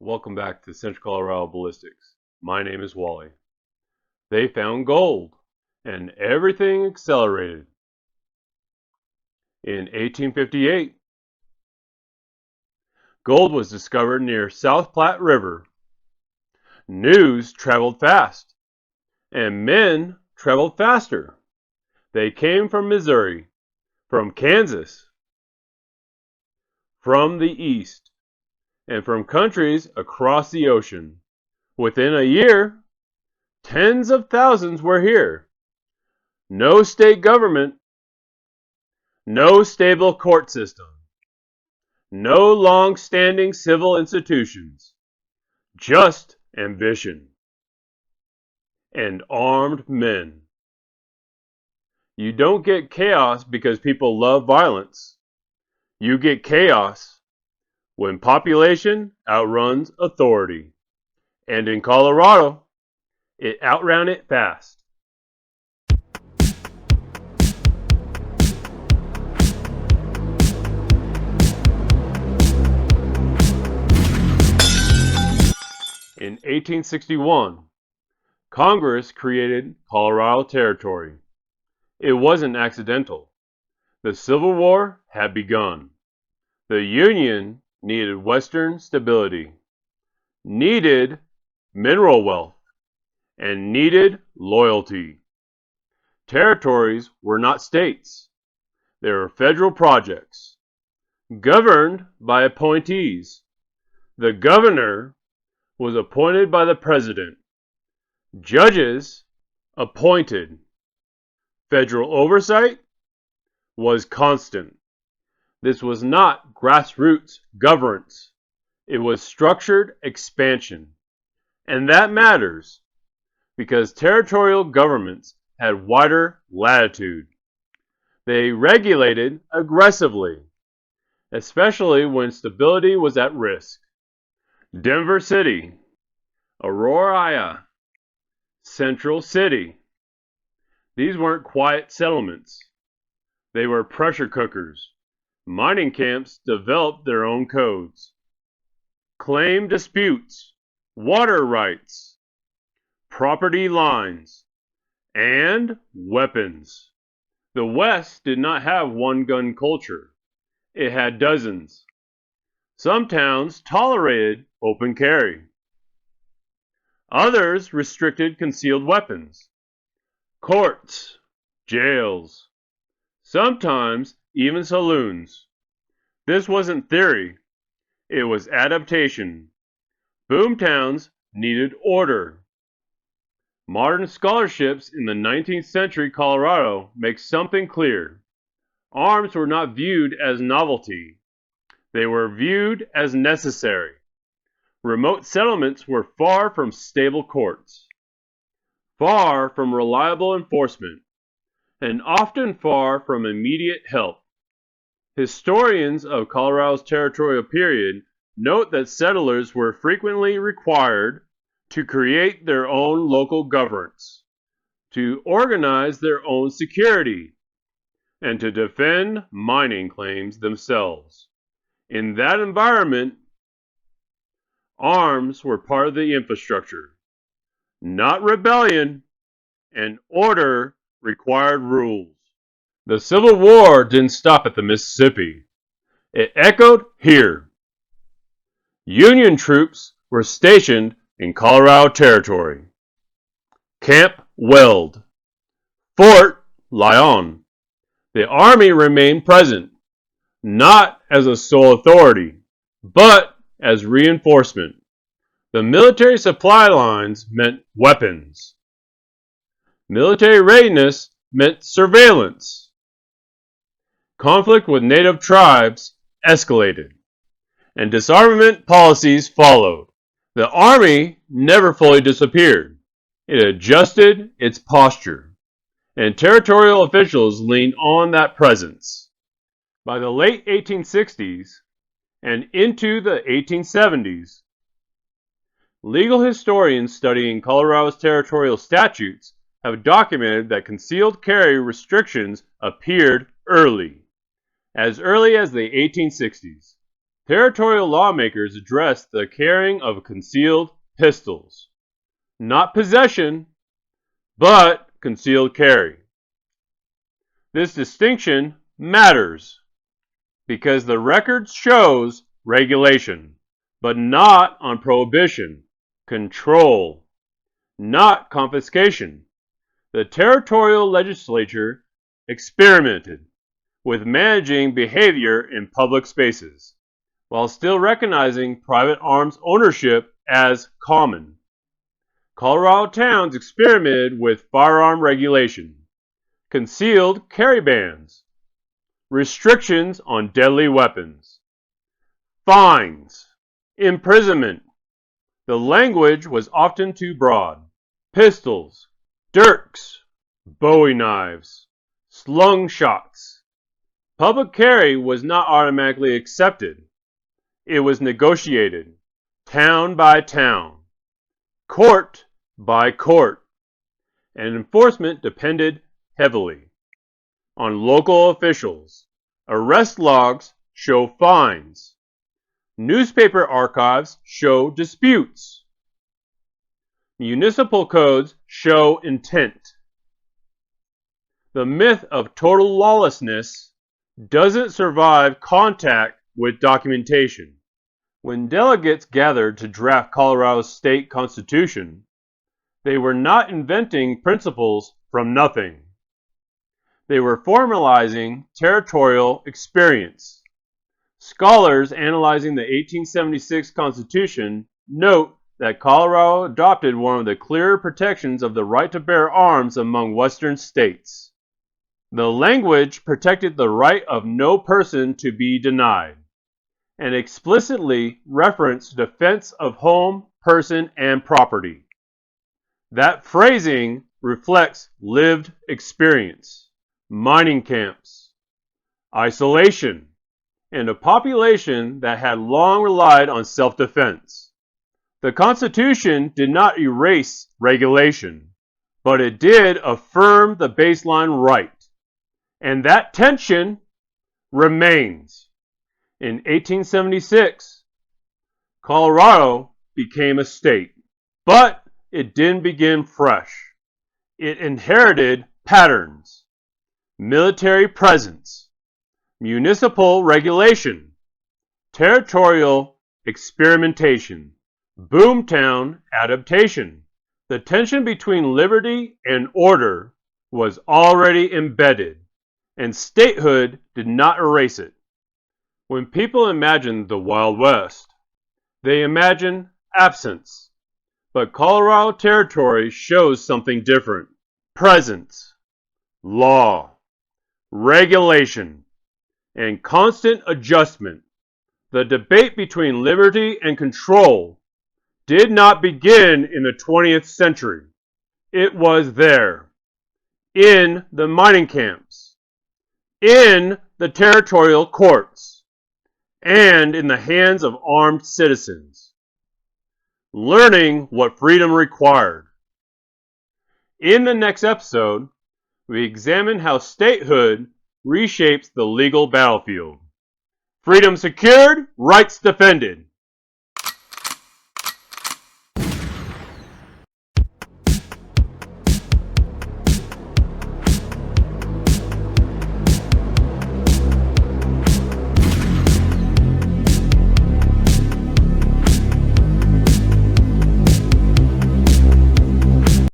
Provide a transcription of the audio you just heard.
Welcome back to Central Colorado Ballistics. My name is Wally. They found gold, and everything accelerated. In 1858, gold was discovered near South Platte River. News traveled fast, and men traveled faster. They came from Missouri, from Kansas, from the east, and from countries across the ocean. Within a year, tens of thousands were here. No state government, no stable court system, no long-standing civil institutions, just ambition and armed men. You don't get chaos because people love violence. You get chaos when population outruns authority. And in Colorado, it outran it fast. In 1861, Congress created Colorado Territory. It wasn't accidental. The Civil War had begun. The Union needed Western stability, needed mineral wealth, and needed loyalty. Territories were not states. They were federal projects, governed by appointees. The governor was appointed by the president. Judges appointed. Federal oversight was constant. This was not grassroots governance. It was structured expansion. And that matters because territorial governments had wider latitude. They regulated aggressively, especially when stability was at risk. Denver City, Auraria, Central City. These weren't quiet settlements. They were pressure cookers. Mining camps developed their own codes. Claim disputes, water rights, property lines, and weapons. The West did not have one-gun culture. It had dozens. Some towns tolerated open carry. Others restricted concealed weapons. Courts, jails, sometimes even saloons. This wasn't theory. It was adaptation. Boomtowns needed order. Modern scholarships in the 19th century Colorado make something clear. Arms were not viewed as novelty. They were viewed as necessary. Remote settlements were far from stable courts, far from reliable enforcement, and often far from immediate help. Historians of Colorado's territorial period note that settlers were frequently required to create their own local governance, to organize their own security, and to defend mining claims themselves. In that environment, arms were part of the infrastructure, not rebellion, and order required rules. The Civil War didn't stop at the Mississippi. It echoed here. Union troops were stationed in Colorado Territory. Camp Weld. Fort Lyon. The Army remained present, not as a sole authority, but as reinforcement. The military supply lines meant weapons. Military readiness meant surveillance. Conflict with native tribes escalated, and disarmament policies followed. The Army never fully disappeared. It adjusted its posture, and territorial officials leaned on that presence. By the late 1860s and into the 1870s, legal historians studying Colorado's territorial statutes have documented that concealed carry restrictions appeared early as the 1860s. Territorial lawmakers addressed the carrying of concealed pistols. Not possession, but concealed carry. This distinction matters because the record shows regulation, but not on prohibition, control, not confiscation. The territorial legislature experimented with managing behavior in public spaces, while still recognizing private arms ownership as common. Colorado towns experimented with firearm regulation, concealed carry bans, restrictions on deadly weapons, fines, imprisonment. The language was often too broad. Pistols, dirks, bowie knives, slung shots. Public carry was not automatically accepted. It was negotiated, town by town, court by court, and enforcement depended heavily on local officials. Arrest logs show fines. Newspaper archives show disputes. Municipal codes show intent. The myth of total lawlessness doesn't survive contact with documentation. When delegates gathered to draft Colorado's state constitution, they were not inventing principles from nothing. They were formalizing territorial experience. Scholars analyzing the 1876 Constitution note that Colorado adopted one of the clearer protections of the right to bear arms among Western states. The language protected the right of no person to be denied, and explicitly referenced defense of home, person, and property. That phrasing reflects lived experience, mining camps, isolation, and a population that had long relied on self-defense. The Constitution did not erase regulation, but it did affirm the baseline right, and that tension remains. In 1876, Colorado became a state, but it didn't begin fresh. It inherited patterns, military presence, municipal regulation, territorial experimentation, Boomtown adaptation. The tension between liberty and order was already embedded, and statehood did not erase it. When people imagine the Wild West, they imagine absence. But Colorado Territory shows something different. Presence, law, regulation, and constant adjustment. The debate between liberty and control did not begin in the 20th century. It was there, in the mining camps, in the territorial courts, and in the hands of armed citizens. Learning what freedom required. In the next episode, we examine how statehood reshapes the legal battlefield. Freedom secured, rights defended.